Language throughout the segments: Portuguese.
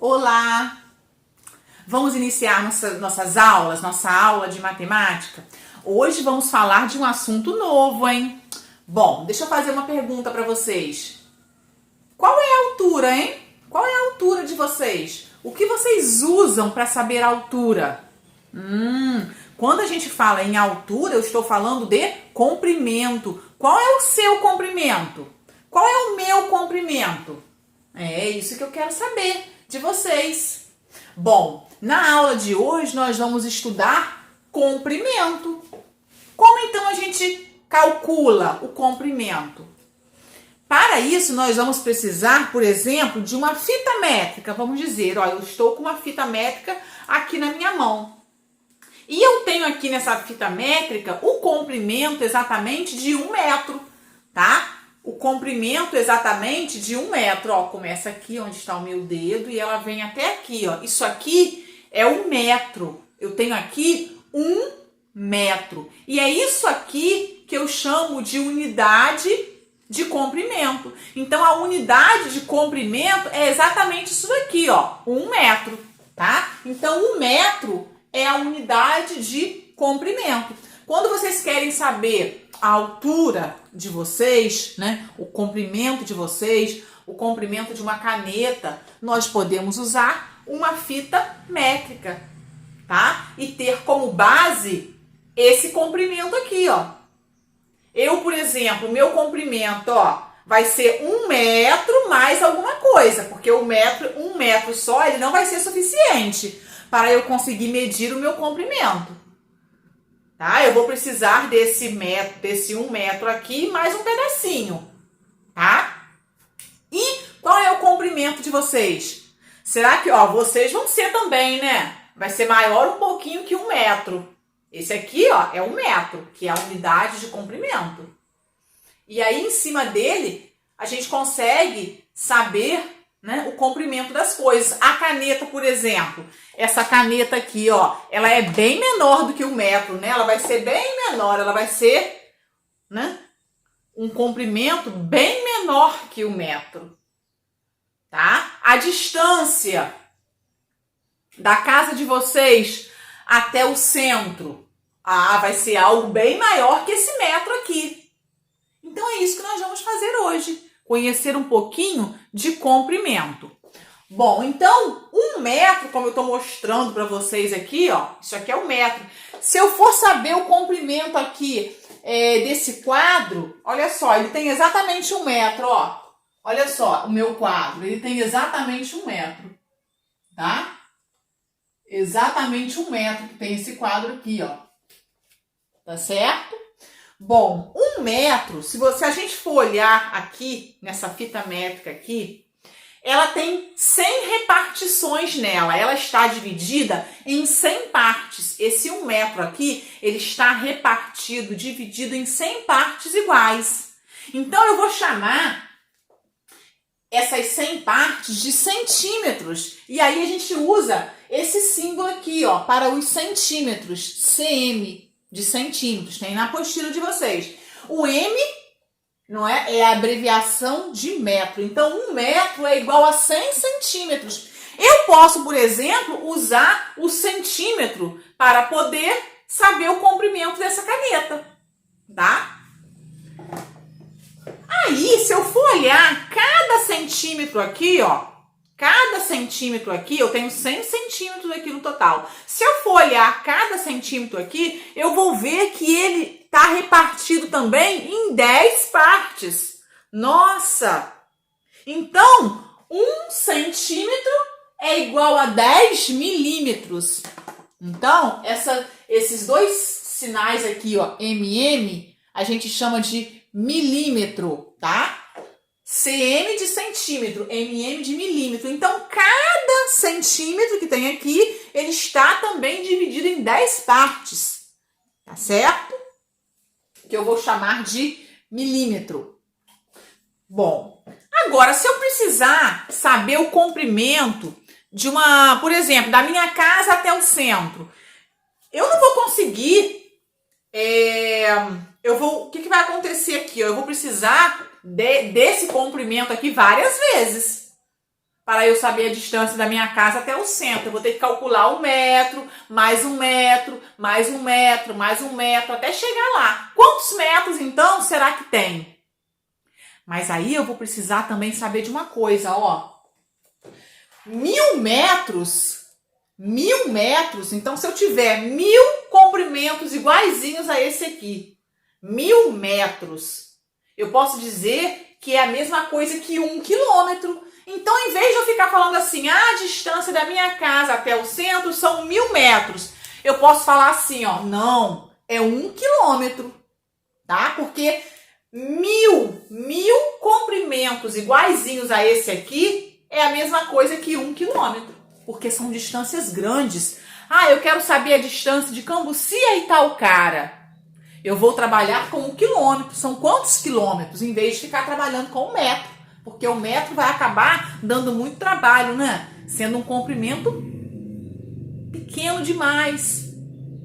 Olá! Vamos iniciar nossas aulas, nossa aula de matemática? Hoje vamos falar de um assunto novo, hein? Bom, deixa eu fazer uma pergunta para vocês. Qual é a altura, hein? Qual é a altura de vocês? O que vocês usam para saber a altura? Quando a gente fala em altura, eu estou falando de comprimento. Qual é o seu comprimento? Qual é o meu comprimento? É isso que eu quero saber de vocês. Bom, na aula de hoje nós vamos estudar comprimento. Como então a gente calcula o comprimento? Para isso nós vamos precisar, por exemplo, de uma fita métrica. Vamos dizer, ó, eu estou com uma fita métrica aqui na minha mão. E eu tenho aqui nessa fita métrica o comprimento exatamente de 1 metro, tá? O comprimento exatamente de 1 metro, ó, começa aqui onde está o meu dedo e ela vem até aqui, ó. Isso aqui é 1 metro. Eu tenho aqui 1 metro. E é isso aqui que eu chamo de unidade de comprimento. Então, a unidade de comprimento é exatamente isso daqui, ó, 1 metro, tá? Então, 1 metro é a unidade de comprimento. Quando vocês querem saber a altura de vocês, né, o comprimento de vocês, o comprimento de uma caneta, nós podemos usar uma fita métrica, tá? E ter como base esse comprimento aqui, ó. Eu, por exemplo, meu comprimento, ó, vai ser 1 metro mais alguma coisa, porque 1 metro só, ele não vai ser suficiente para eu conseguir medir o meu comprimento. Tá? Eu vou precisar desse 1 metro aqui mais um pedacinho, tá? E qual é o comprimento de vocês? Será que, ó, vocês vão ser também, né? Vai ser maior um pouquinho que 1 metro. Esse aqui, ó, é 1 metro, que é a unidade de comprimento. E aí, em cima dele, a gente consegue saber, né, o comprimento das coisas. A caneta, por exemplo, essa caneta aqui, ó, ela é bem menor do que 1 metro, né? Ela vai ser bem menor, ela vai ser, né, um comprimento bem menor que 1 metro, tá? A distância da casa de vocês até o centro, vai ser algo bem maior que esse metro aqui. Então é isso que nós vamos fazer hoje. Conhecer um pouquinho de comprimento. Bom, então, 1 metro, como eu estou mostrando para vocês aqui, ó, isso aqui é 1 metro. Se eu for saber o comprimento aqui desse quadro, olha só, ele tem exatamente 1 metro, ó. Olha só, o meu quadro, ele tem exatamente 1 metro, tá? Exatamente 1 metro que tem esse quadro aqui, ó. Tá certo? Bom, 1 metro, se a gente for olhar aqui, nessa fita métrica aqui, ela tem 100 repartições nela. Ela está dividida em 100 partes. Esse 1 metro aqui, ele está repartido, dividido em 100 partes iguais. Então, eu vou chamar essas 100 partes de centímetros. E aí, a gente usa esse símbolo aqui, ó, para os centímetros, cm. De centímetros, tem na apostila de vocês. O M, não é? É a abreviação de metro. Então, 1 metro é igual a 100 centímetros. Eu posso, por exemplo, usar o centímetro para poder saber o comprimento dessa caneta, tá? Aí, se eu for olhar cada centímetro aqui, ó, cada centímetro aqui, eu tenho 100 centímetros aqui no total. Se eu for olhar cada centímetro aqui, eu vou ver que ele está repartido também em 10 partes. Nossa! Então, 1 centímetro é igual a 10 milímetros. Então, esses dois sinais aqui, ó, MM, a gente chama de milímetro, tá? cm de centímetro, mm de milímetro. Então, cada centímetro que tem aqui, ele está também dividido em 10 partes, tá certo? Que eu vou chamar de milímetro. Bom, agora, se eu precisar saber o comprimento de por exemplo, da minha casa até o centro, eu não vou conseguir, o que vai acontecer aqui? Eu vou precisar desse comprimento aqui várias vezes. para eu saber a distância da minha casa até o centro. Eu vou ter que calcular 1 metro, mais 1 metro, mais 1 metro, mais 1 metro, até chegar lá. Quantos metros, então, será que tem? Mas aí eu vou precisar também saber de uma coisa, ó. 1000 metros, então se eu tiver 1000 comprimentos iguaizinhos a esse aqui, 1000 metros, eu posso dizer que é a mesma coisa que 1 quilômetro. Então, em vez de eu ficar falando assim, a distância da minha casa até o centro são 1000 metros, eu posso falar assim, ó, não, é 1 quilômetro, tá? Porque 1000 comprimentos iguaizinhos a esse aqui é a mesma coisa que 1 quilômetro, porque são distâncias grandes. Ah, eu quero saber a distância de Cambuci a Itaocara. Eu vou trabalhar com 1 quilômetro. São quantos quilômetros? Em vez de ficar trabalhando com 1 metro. Porque o metro vai acabar dando muito trabalho, né? Sendo um comprimento pequeno demais.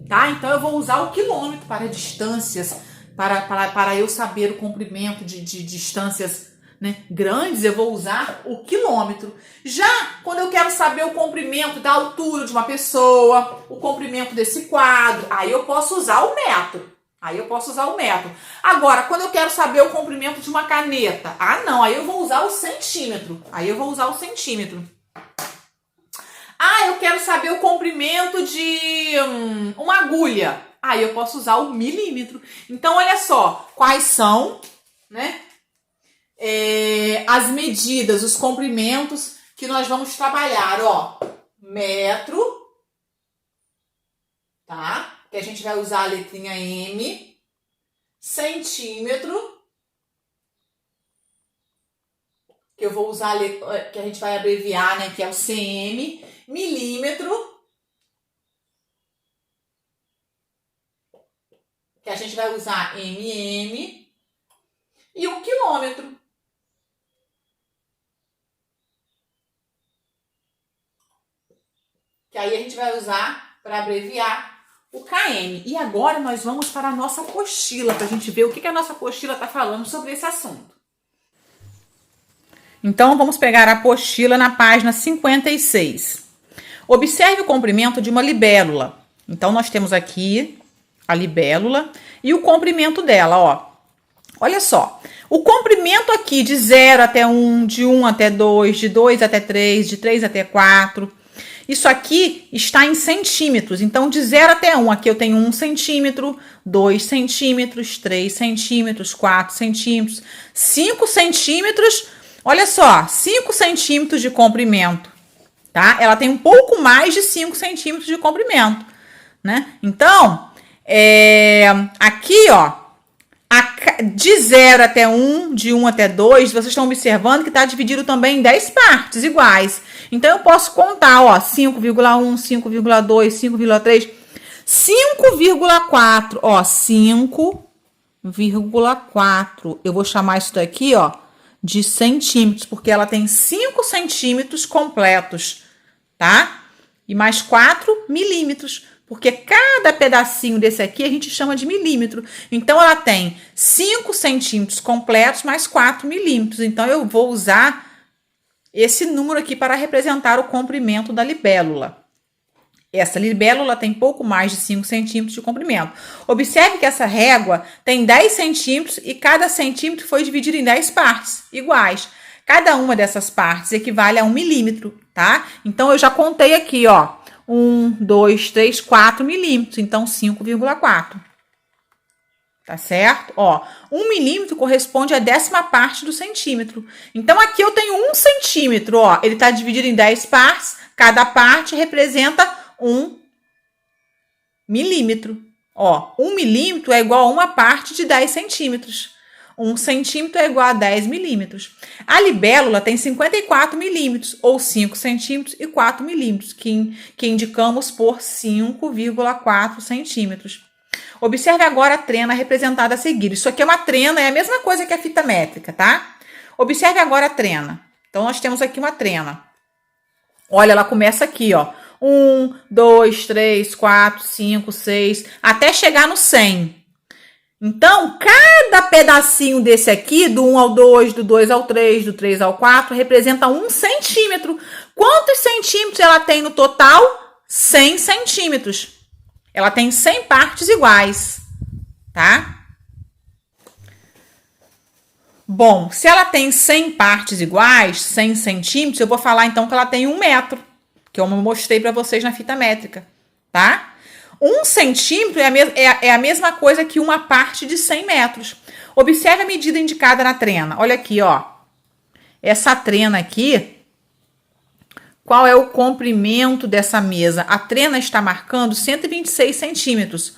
Tá? Então eu vou usar o quilômetro para distâncias. Para eu saber o comprimento de distâncias, né, grandes, eu vou usar o quilômetro. Já quando eu quero saber o comprimento da altura de uma pessoa, o comprimento desse quadro, aí eu posso usar o metro. Agora, quando eu quero saber o comprimento de uma caneta, aí eu vou usar o centímetro. Eu quero saber o comprimento de uma agulha. Aí eu posso usar o milímetro. Então, olha só, quais são, né, as medidas, os comprimentos que nós vamos trabalhar, ó. Metro, tá? Que a gente vai usar a letrinha M. Centímetro, que eu vou usar que a gente vai abreviar, né, que é o cm. Milímetro, que a gente vai usar mm. E o quilômetro, que aí a gente vai usar para abreviar o km. E agora nós vamos para a nossa apostila, para a gente ver o que a nossa apostila está falando sobre esse assunto. Então, vamos pegar a apostila na página 56. Observe o comprimento de uma libélula. Então, nós temos aqui a libélula e o comprimento dela, ó. Olha só, o comprimento aqui de 0 até 1, de 1 até 2, de 2 até 3, de 3 até 4... Isso aqui está em centímetros. Então, de 0 até 1, aqui eu tenho 1 centímetro, 2 centímetros, 3 centímetros, 4 centímetros, 5 centímetros. Olha só, 5 centímetros de comprimento, tá? Ela tem um pouco mais de 5 centímetros de comprimento, né? Então, aqui, ó, de 0 até 1, de 1 até 2, vocês estão observando que está dividido também em 10 partes iguais. Então, eu posso contar, ó, 5,1, 5,2, 5,3, 5,4, ó, 5,4. Eu vou chamar isso daqui, ó, de centímetros, porque ela tem 5 centímetros completos, tá? E mais 4 milímetros, porque cada pedacinho desse aqui a gente chama de milímetro. Então, ela tem 5 centímetros completos mais 4 milímetros. Então, eu vou usar esse número aqui para representar o comprimento da libélula. Essa libélula tem pouco mais de 5 centímetros de comprimento. Observe que essa régua tem 10 centímetros e cada centímetro foi dividido em 10 partes iguais. Cada uma dessas partes equivale a 1 milímetro, tá? Então, eu já contei aqui, ó. 1, 2, 3, 4 milímetros. Então, 5,4. Tá certo? Ó, 1 milímetro corresponde à 10ª parte do centímetro. Então, aqui eu tenho 1 centímetro, ó. Ele tá dividido em 10 partes. Cada parte representa 1 milímetro. Ó, 1 milímetro é igual a uma parte de 10 centímetros. 1 centímetro é igual a 10 milímetros. A libélula tem 54 milímetros, ou 5 centímetros e 4 milímetros, que indicamos por 5,4 centímetros. Observe agora a trena representada a seguir. Isso aqui é uma trena, é a mesma coisa que a fita métrica, tá? Observe agora a trena. Então, nós temos aqui uma trena. Olha, ela começa aqui, ó. 1, 2, 3, 4, 5, 6, até chegar no 100. Então, cada pedacinho desse aqui, do 1 ao 2, do 2 ao 3, do 3 ao 4, representa 1 centímetro. Quantos centímetros ela tem no total? 100 centímetros. Ela tem 100 partes iguais, tá? Bom, se ela tem 100 partes iguais, 100 centímetros, eu vou falar então que ela tem 1 metro, que eu mostrei para vocês na fita métrica, tá? 1 centímetro é a mesma coisa que uma parte de 100 metros. Observe a medida indicada na trena. Olha aqui, ó. Essa trena aqui, qual é o comprimento dessa mesa? A trena está marcando 126 centímetros.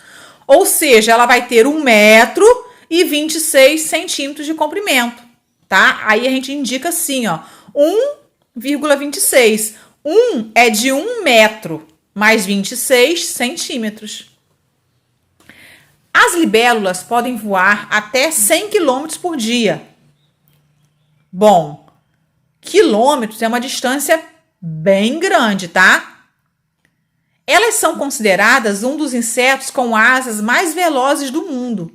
Ou seja, ela vai ter 1 metro e 26 centímetros de comprimento, tá? Aí a gente indica assim, ó, 1,26. 1 é de 1 metro mais 26 centímetros. As libélulas podem voar até 100 km por dia. Bom, quilômetros é uma distância bem grande, tá? Elas são consideradas um dos insetos com asas mais velozes do mundo.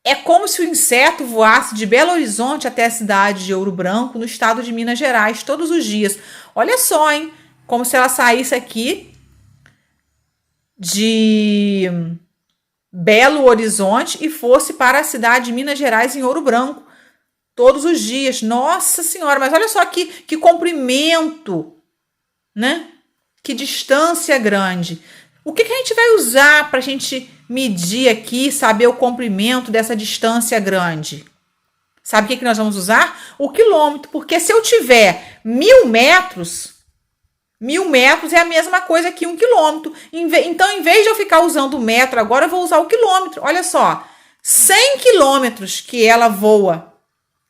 É como se o inseto voasse de Belo Horizonte até a cidade de Ouro Branco, no estado de Minas Gerais, todos os dias. Olha só, hein? Como se ela saísse aqui de Belo Horizonte e fosse para a cidade de Minas Gerais, em Ouro Branco, todos os dias. Nossa Senhora, mas olha só que comprimento, né? Que distância grande. O que a gente vai usar para a gente medir aqui, saber o comprimento dessa distância grande? Sabe o que nós vamos usar? O quilômetro, porque se eu tiver 1.000 metros, 1.000 metros é a mesma coisa que 1 quilômetro. Então, em vez de eu ficar usando o metro, agora eu vou usar o quilômetro. Olha só, 100 quilômetros que ela voa,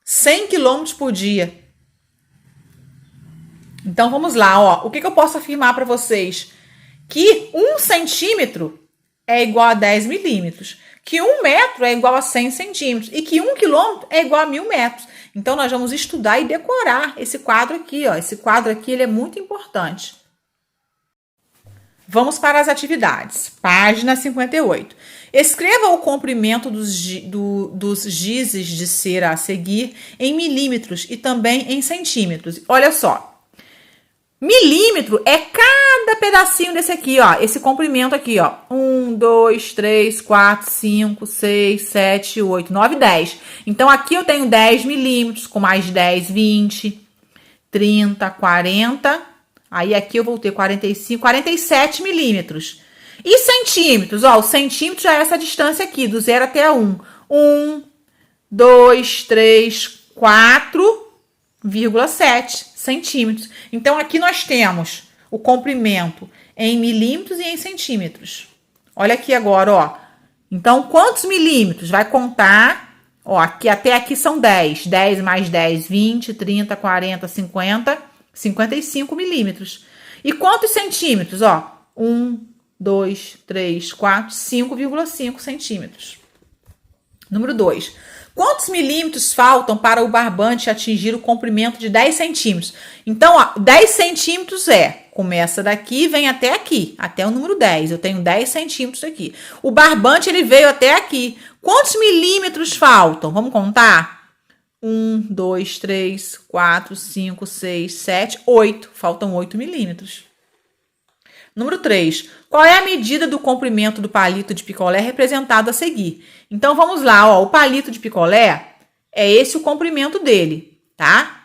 100 quilômetros por dia. Então, vamos lá, ó. O que eu posso afirmar para vocês? Que 1 centímetro é igual a 10 milímetros, que 1 metro é igual a 100 centímetros e que 1 quilômetro é igual a 1.000 metros. Então, nós vamos estudar e decorar esse quadro aqui, ó. Esse quadro aqui, ele é muito importante. Vamos para as atividades. Página 58. Escreva o comprimento dos gizes de cera a seguir em milímetros e também em centímetros. Olha só. Milímetro é cada pedacinho desse aqui, ó. Esse comprimento aqui, ó. 1, 2, 3, 4, 5, 6, 7, 8, 9, 10. Então, aqui eu tenho 10 milímetros, com mais 10, 20, 30, 40. Aí, aqui eu vou ter 45, 47 milímetros. E centímetros, ó. O centímetro já é essa distância aqui, do 0 até 1. 1, 2, 3, 4,7 centímetros. Então, aqui nós temos o comprimento em milímetros e em centímetros. Olha aqui agora, ó. Então, quantos milímetros? Vai contar, ó, aqui, até aqui são 10. 10 mais 10, 20, 30, 40, 50, 55 milímetros. E quantos centímetros? Ó, 1, 2, 3, 4, 5,5 centímetros. Número 2. Quantos milímetros faltam para o barbante atingir o comprimento de 10 centímetros? Então, ó, 10 centímetros começa daqui e vem até aqui, até o número 10. Eu tenho 10 centímetros aqui. O barbante, ele veio até aqui. Quantos milímetros faltam? Vamos contar? 1, 2, 3, 4, 5, 6, 7, 8. Faltam 8 milímetros. Número 3. Qual é a medida do comprimento do palito de picolé representado a seguir? Então, vamos lá, ó. O palito de picolé é esse o comprimento dele, tá?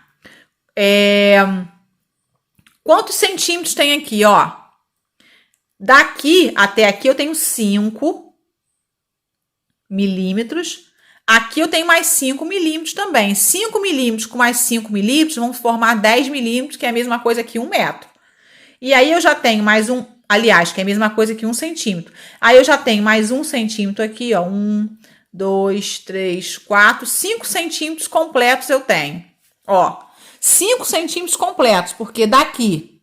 Quantos centímetros tem aqui, ó? Daqui até aqui eu tenho 5 milímetros. Aqui eu tenho mais 5 milímetros também. 5 milímetros com mais 5 milímetros vão formar 10 milímetros, que é a mesma coisa que 1 metro. E aí eu já tenho mais um, aliás, que é a mesma coisa que 1 centímetro. Aí eu já tenho mais 1 centímetro aqui, ó. 1, 2, 3, 4, 5 centímetros completos eu tenho. Ó, 5 centímetros completos, porque daqui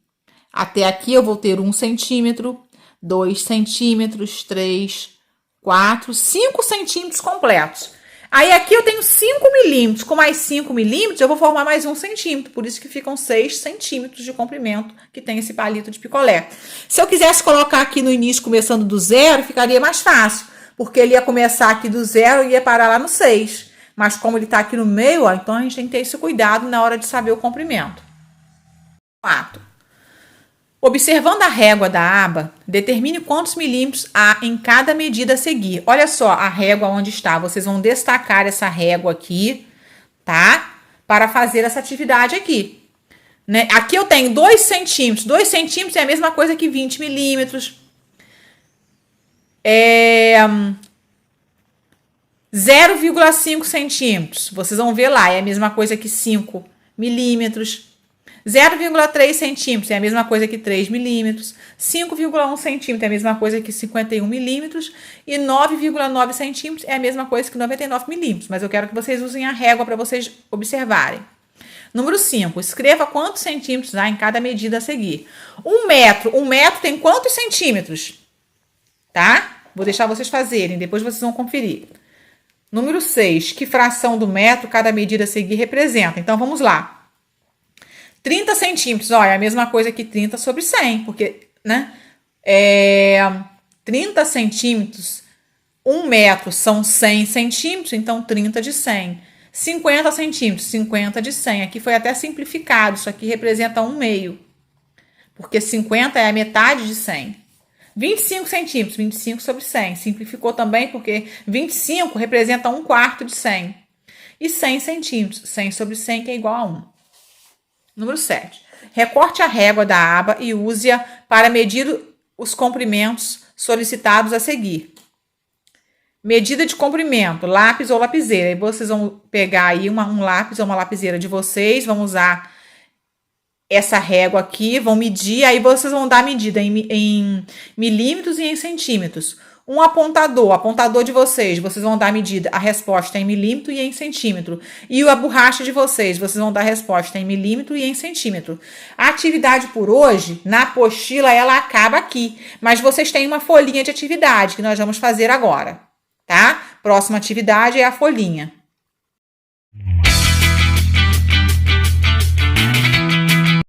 até aqui eu vou ter 1 centímetro, 2 centímetros, 3, 4, 5 centímetros completos. Aí aqui eu tenho 5 milímetros, com mais 5 milímetros eu vou formar mais 1 centímetro, por isso que ficam 6 centímetros de comprimento que tem esse palito de picolé. Se eu quisesse colocar aqui no início, começando do 0, ficaria mais fácil, porque ele ia começar aqui do 0 e ia parar lá no 6. Mas como ele está aqui no meio, ó, então a gente tem que ter esse cuidado na hora de saber o comprimento. 4. Observando a régua da aba, determine quantos milímetros há em cada medida a seguir. Olha só a régua onde está. Vocês vão destacar essa régua aqui, tá? Para fazer essa atividade aqui. Né? Aqui eu tenho 2 centímetros. 2 centímetros é a mesma coisa que 20 milímetros. 0,5 centímetros. Vocês vão ver lá, é a mesma coisa que 5 milímetros. 0,3 centímetros é a mesma coisa que 3 milímetros. 5,1 centímetros é a mesma coisa que 51 milímetros. E 9,9 centímetros é a mesma coisa que 99 milímetros. Mas eu quero que vocês usem a régua para vocês observarem. Número 5. Escreva quantos centímetros há em cada medida a seguir. 1 metro. 1 metro tem quantos centímetros? Tá? Vou deixar vocês fazerem, depois vocês vão conferir. Número 6. Que fração do metro cada medida a seguir representa? Então, vamos lá. 30 centímetros, ó, é a mesma coisa que 30 sobre 100, porque, né, 30 centímetros, 1 metro são 100 centímetros, então 30 de 100. 50 centímetros, 50 de 100. Aqui foi até simplificado, isso aqui representa 1/2, porque 50 é a metade de 100. 25 centímetros, 25 sobre 100. Simplificou também, porque 25 representa 1/4 de 100. E 100 centímetros, 100 sobre 100, que é igual a 1. Número 7. Recorte a régua da aba e use-a para medir os comprimentos solicitados a seguir. Medida de comprimento, lápis ou lapiseira. E vocês vão pegar aí um lápis ou uma lapiseira de vocês, vão usar essa régua aqui, vão medir, aí vocês vão dar a medida em milímetros e em centímetros. Um apontador de vocês vão dar a medida, a resposta em milímetro e em centímetro. E a borracha de vocês vão dar a resposta em milímetro e em centímetro. A atividade por hoje, na apostila, ela acaba aqui. Mas vocês têm uma folhinha de atividade que nós vamos fazer agora, tá? Próxima atividade é a folhinha.